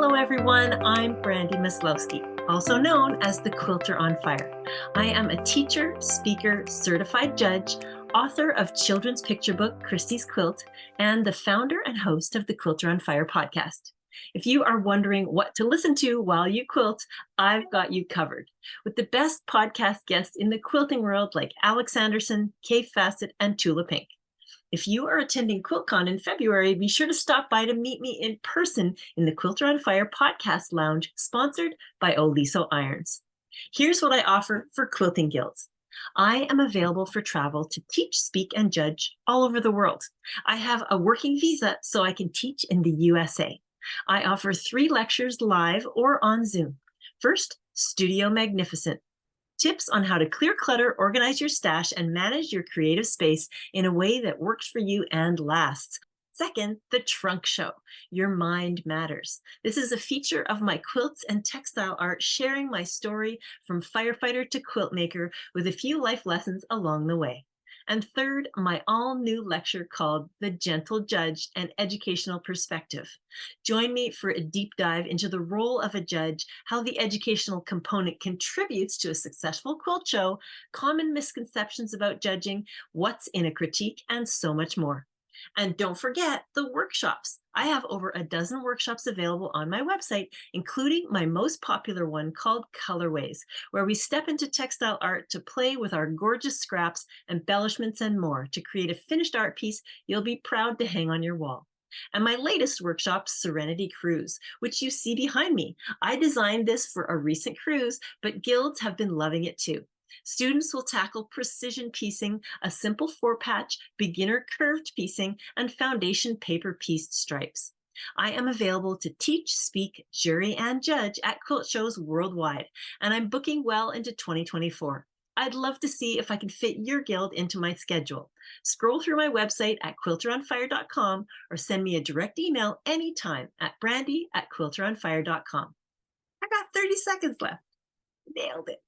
Hello everyone, I'm Brandy Maslowski, also known as the Quilter on Fire. I am a teacher, speaker, certified judge, author of children's picture book Christie's Quilt, and the founder and host of the Quilter on Fire podcast. If you are wondering what to listen to while you quilt, I've got you covered with the best podcast guests in the quilting world like Alex Anderson, Kay Fassett, and Tula Pink. If you are attending QuiltCon in February, be sure to stop by to meet me in person in the Quilter on Fire podcast lounge, sponsored by Oliso Irons. Here's what I offer for quilting guilds. I am available for travel to teach, speak, and judge all over the world. I have a working visa so I can teach in the USA. I offer 3 lectures live or on Zoom. First, Studio Magnificent. Tips on how to clear clutter, organize your stash, and manage your creative space in a way that works for you and lasts. Second, the Trunk Show. Your mind matters. This is a feature of my quilts and textile art, sharing my story from firefighter to quilt maker with a few life lessons along the way. And third, my all-new lecture called The Gentle Judge, an Educational Perspective. Join me for a deep dive into the role of a judge, how the educational component contributes to a successful quilt show, common misconceptions about judging, what's in a critique, and so much more. And don't forget the workshops. I have over a dozen workshops available on my website, including my most popular one called Colorways, where we step into textile art to play with our gorgeous scraps, embellishments, and more to create a finished art piece you'll be proud to hang on your wall. And my latest workshop, Serenity Cruise, which you see behind me. I designed this for a recent cruise, but guilds have been loving it too. Students will tackle precision piecing, a simple 4-patch, beginner curved piecing, and foundation paper pieced stripes. I am available to teach, speak, jury, and judge at quilt shows worldwide, and I'm booking well into 2024. I'd love to see if I can fit your guild into my schedule. Scroll through my website at quilteronfire.com or send me a direct email anytime at brandy@quilteronfire.com. I got 30 seconds left. Nailed it.